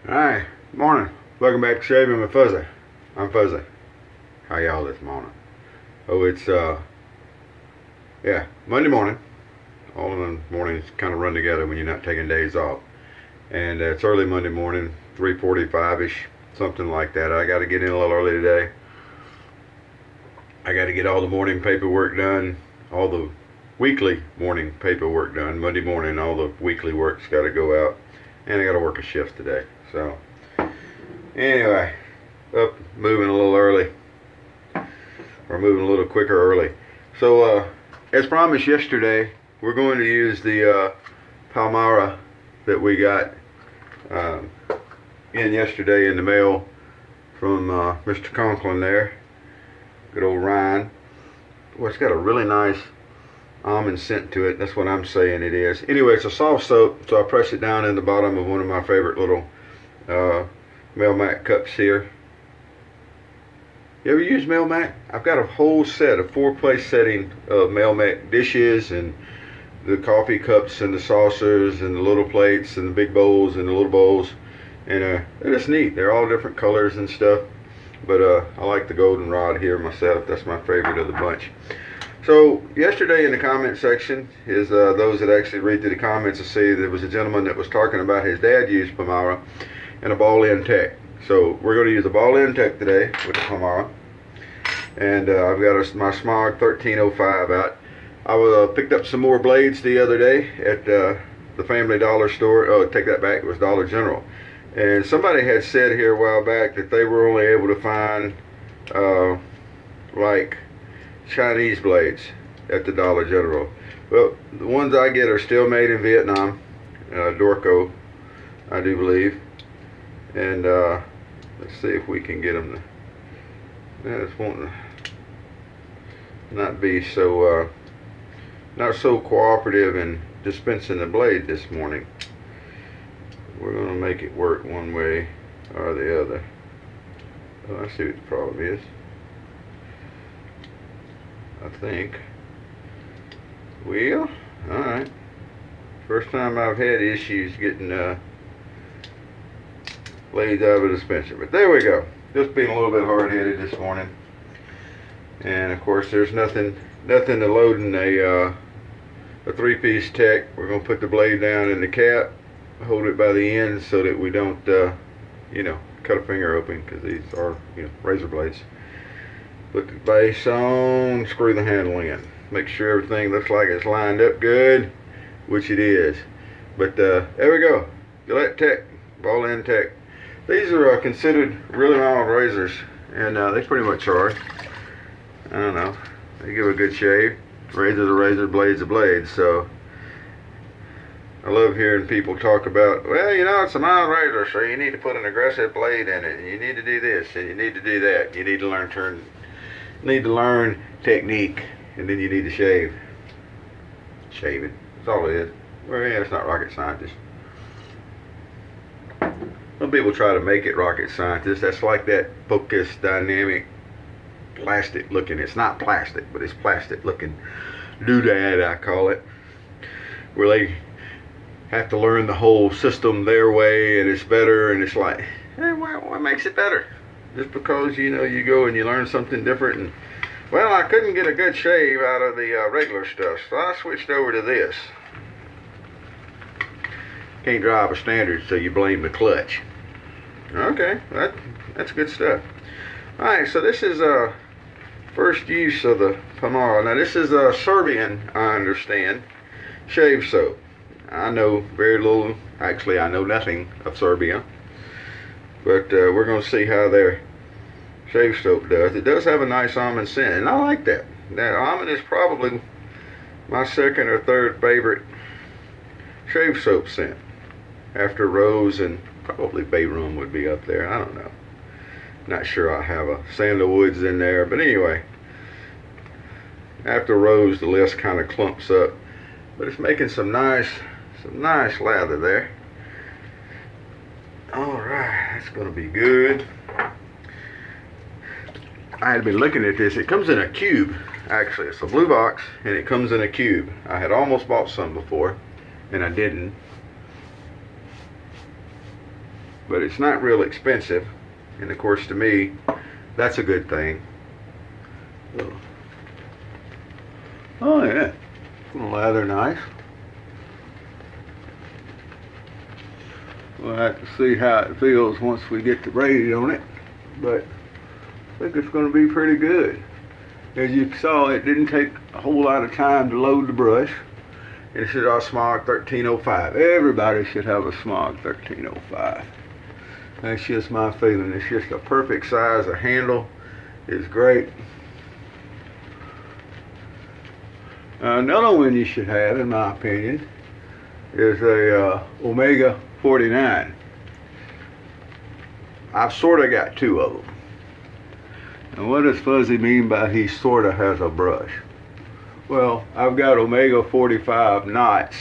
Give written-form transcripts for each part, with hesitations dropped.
Alright, morning. Welcome back to Shaving with Fuzzy. I'm Fuzzy. How y'all this morning? Oh, it's Monday morning. All of the mornings kind of run together when you're not taking days off. And it's early Monday morning, 3:45ish, something like that. I got to get in a little early today. I got to get all the morning paperwork done, all the weekly morning paperwork done. Monday morning, all the weekly work's got to go out. And I got to work a shift today. So, anyway, up moving a little early, or moving a little quicker early. So, as promised yesterday, we're going to use the Palmira that we got in yesterday in the mail from Mr. Conklin there. Good old Ryan. Well, it's got a really nice almond scent to it. That's what I'm saying it is. Anyway, it's a soft soap, so I press it down in the bottom of one of my favorite little Melmac cups here. You ever use Melmac? I've got a whole set, a 4-place setting of Melmac dishes and the coffee cups and the saucers and the little plates and the big bowls and the little bowls. And they're just neat. They're all different colors and stuff. But I like the goldenrod here myself. That's my favorite of the bunch. So yesterday in the comment section is those that actually read through the comments will see there was a gentleman that was talking about his dad used Palmira and a ball-end tech. So we're going to use a ball-end tech today with the Palmira. And I've got my Semogue 1305 out. I picked up some more blades the other day at the Family Dollar store. Oh, take that back. It was Dollar General. And somebody had said here a while back that they were only able to find like Chinese blades at the Dollar General. Well, the ones I get are still made in Vietnam, Dorco, I do believe. And let's see if we can get them to, I just want to not be so not so cooperative in dispensing the blade this morning. We're going to make it work one way or the other. Oh, I see what the problem is. I think. Well, alright. First time I've had issues getting blades out of a dispenser. But there we go. Just being a little bit hard-headed this morning. And of course there's nothing to loading a 3-piece tech. We're going to put the blade down in the cap, hold it by the end so that we don't cut a finger open, because these are razor blades. Put the base on, screw the handle in. Make sure everything looks like it's lined up good, which it is. But there we go. Gillette Tech, ball-end tech. These are considered really mild razors, and they pretty much are. I don't know. They give a good shave. Razor's a razor, blade's a blade. So I love hearing people talk about, well, it's a mild razor, so you need to put an aggressive blade in it, and you need to do this, and you need to do that. You need to learn technique, and then you need to shave. Shave it. That's all it is. Well, yeah, it's not rocket scientist. Some people try to make it rocket scientist. That's like that focus dynamic plastic looking. It's not plastic, but it's plastic looking doodad, I call it, where they have to learn the whole system their way, and it's better, and it's like, hey, what makes it better? Just because you go and you learn something different, and well, I couldn't get a good shave out of the regular stuff, so I switched over to this. Can't drive a standard, so you blame the clutch. Okay, that's good stuff. Alright, so this is first use of the Palmira. Now this is Serbian, I understand, shave soap. I know very little, actually I know nothing of Serbia, but we're going to see how their shave soap does. It does have a nice almond scent, and I like that. That almond is probably my second or third favorite shave soap scent, after rose, and probably bay rum would be up there. I don't know. Not sure I have a sandalwoods in there, but anyway, after rose the list kind of clumps up, but it's making some nice lather there. Alright, that's going to be good. I had been looking at this. It comes in a cube, actually. It's a blue box, and it comes in a cube. I had almost bought some before, and I didn't. but it's not real expensive, and of course to me that's a good thing. So, oh yeah, gonna lather nice. We'll have to see how it feels once we get the braid on it, but I think it's going to be pretty good. As you saw, it didn't take a whole lot of time to load the brush. It should have Semogue 1305. Everybody should have a Semogue 1305. That's just my feeling. It's just a perfect size. The handle is great. Another one you should have, in my opinion, is a Omega 49. I've sort of got two of them. And what does Fuzzy mean by he sort of has a brush? Well, I've got Omega 45 knots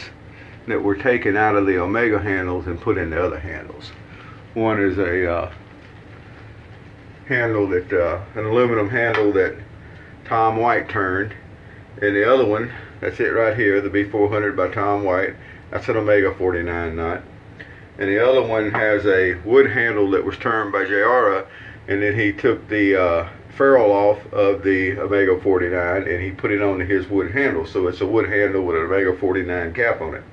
that were taken out of the Omega handles and put in the other handles. One is a handle that, an aluminum handle that Tom White turned, and the other one, that's it right here, the B400 by Tom White, that's an Omega 49 knot. And the other one has a wood handle that was turned by Jayara, and then he took the ferrule off of the Omega 49 and he put it on his wood handle. So it's a wood handle with an Omega 49 cap on it.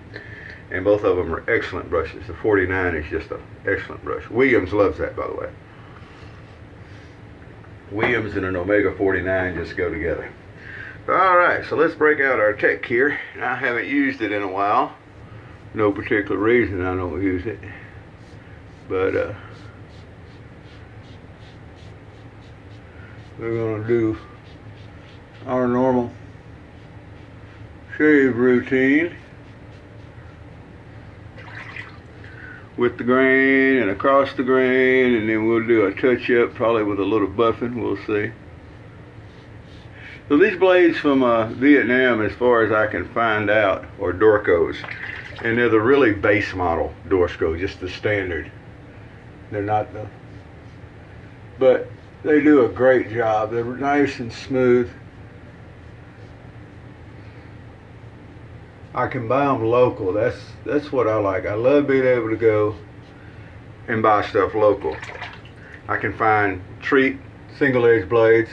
And both of them are excellent brushes. The 49 is just an excellent brush. Williams loves that, by the way. Williams and an Omega 49 just go together. Alright, so let's break out our Tech here. I haven't used it in a while. No particular reason I don't use it. But we're going to do our normal shave routine with the grain and across the grain, and then we'll do a touch up probably with a little buffing. We'll see. So these blades from Vietnam, as far as I can find out, are Dorcos, and they're the really base model Dorco, just the standard. They're not the, but they do a great job. They're nice and smooth. I can buy them local. That's what I like. I love being able to go and buy stuff local. I can find treat single edge blades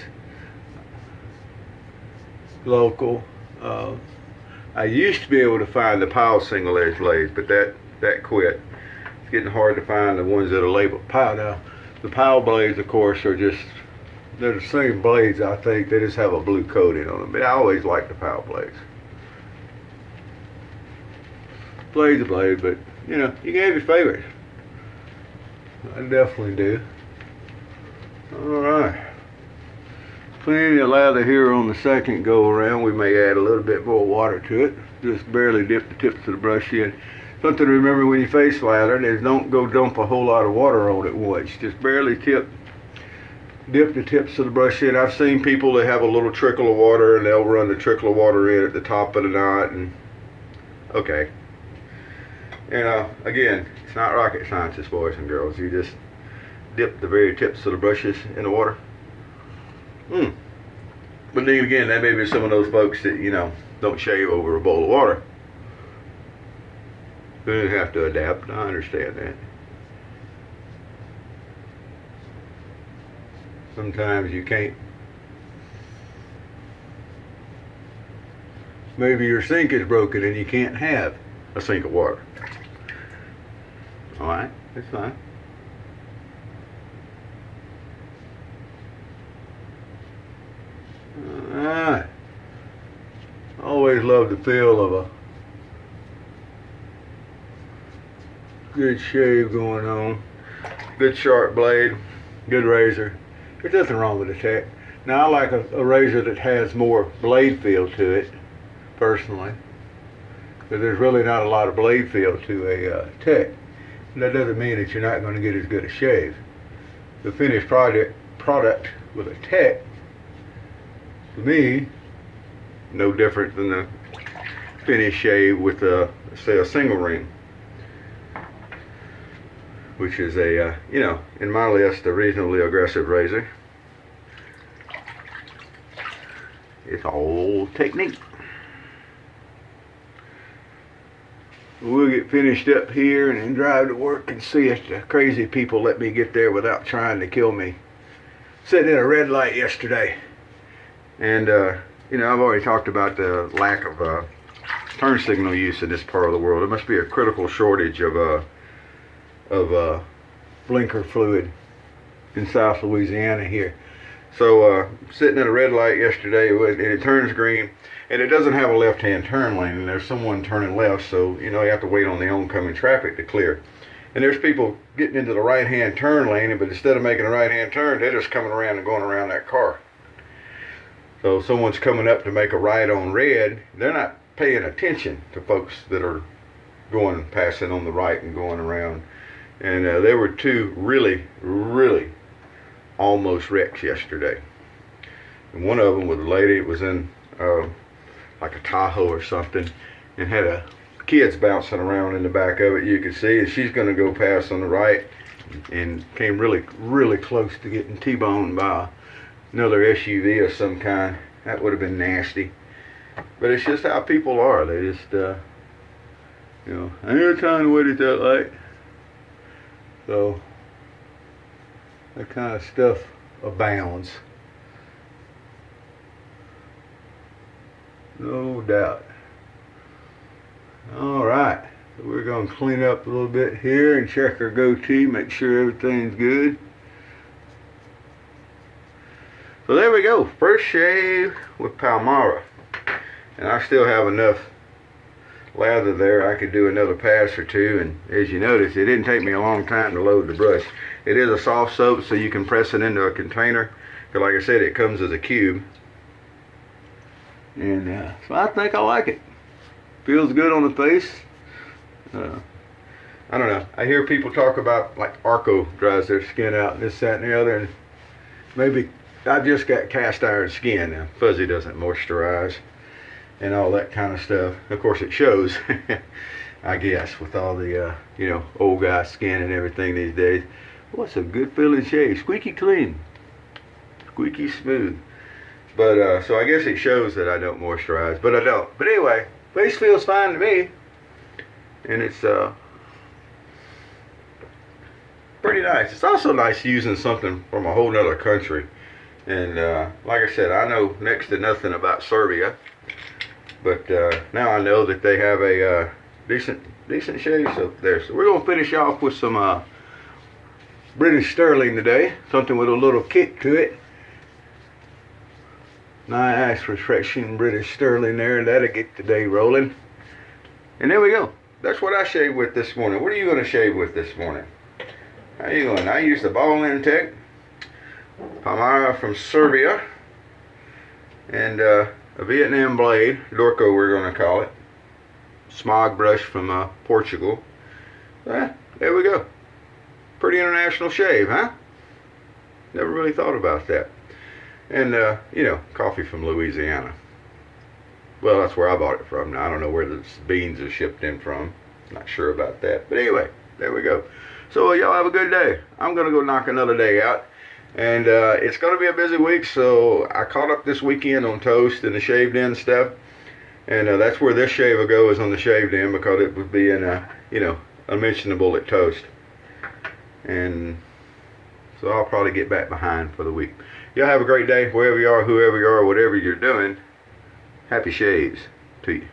local. I used to be able to find the Powell single edge blades, but that quit. It's getting hard to find the ones that are labeled Powell now. The Powell blades, of course, are just, they're the same blades, I think. They just have a blue coating on them. But I always like the Powell blades. Blade's a blade, but, you know, you can have your favorites. I definitely do. Alright. Plenty of lather here on the second go around. We may add a little bit more water to it. Just barely dip the tips of the brush in. Something to remember when you face lather is don't go dump a whole lot of water on it once. Just barely dip the tips of the brush in. I've seen people that have a little trickle of water and they'll run the trickle of water in at the top of the knot, and okay. And again, it's not rocket science, boys and girls. You just dip the very tips of the brushes in the water. But then again, that may be some of those folks that, you know, don't shave over a bowl of water. They have to adapt. I understand that. Sometimes you can't. Maybe your sink is broken and you can't have a sink of water. Alright, that's fine. Alright. Always love the feel of a good shave going on. Good sharp blade, good razor. There's nothing wrong with the Tech. Now I like a razor that has more blade feel to it, personally. But there's really not a lot of blade feel to a Tech. That doesn't mean that you're not going to get as good a shave. The finished product with a Tech, to me, no different than the finished shave with say a single ring, which is a you know, in my list, a reasonably aggressive razor. It's all technique. we'll get finished up here and then drive to work and see if the crazy people let me get there without trying to kill me. Sitting at a red light yesterday, and you know, I've already talked about the lack of turn signal use in this part of the world. There must be a critical shortage of blinker fluid in South Louisiana here. So sitting at a red light yesterday, and it turns green, and it doesn't have a left-hand turn lane, and there's someone turning left, so you know you have to wait on the oncoming traffic to clear. And there's people getting into the right-hand turn lane, but instead of making a right-hand turn, they're just coming around and going around that car. So someone's coming up to make a right on red, they're not paying attention to folks that are passing on the right and going around. And there were two really almost wrecks yesterday. And one of them was a lady. It was in like a Tahoe or something, and had kids bouncing around in the back of it. You could see, and she's going to go past on the right, and came really close to getting T-boned by another SUV of some kind. That would have been nasty. But it's just how people are. They just, you know, I ain't got time to wait at that light. So that kind of stuff abounds. No doubt. Alright, so we're going to clean up a little bit here and check our goatee, make sure everything's good. So there we go, first shave with Palmira. And I still have enough lather there. I could do another pass or two, and as you notice, it didn't take me a long time to load the brush. It is a soft soap, so you can press it into a container, because like I said, it comes as a cube. And so I think I like it. Feels good on the face. I don't know. I hear people talk about like Dorco dries their skin out and this, that, and the other. And maybe I've just got cast iron skin now. Fuzzy doesn't moisturize and all that kind of stuff. Of course, it shows, I guess, with all the you know, old guy skin and everything these days. What's a good feeling shave? Squeaky clean, squeaky smooth. But so I guess it shows that I don't moisturize, but I don't. But anyway, face feels fine to me, and it's pretty nice. It's also nice using something from a whole nother country. And like I said, I know next to nothing about Serbia, but now I know that they have a decent shave up there. So we're gonna finish off with some British sterling today, something with a little kick to it. Nice refreshing British sterling there, and that'll get the day rolling. And there we go. That's what I shaved with this morning. What are you going to shave with this morning? How you doing? I used the Ball-In Tech Palmira from Serbia, and a Vietnam blade, Dorco we're going to call it. Semogue brush from Portugal. There we go. Pretty international shave, huh? Never really thought about that. And, you know, coffee from Louisiana. Well, that's where I bought it from. Now, I don't know where the beans are shipped in from. Not sure about that. But anyway, there we go. So, y'all have a good day. I'm going to go knock another day out. And it's going to be a busy week, so I caught up this weekend on toast and the shaved-in stuff. And that's where this shave will go, is on the shaved-in, because it would be in, you know, unmentionable at toast. And so I'll probably get back behind for the week. Y'all have a great day, wherever you are, whoever you are, whatever you're doing. Happy shaves to you.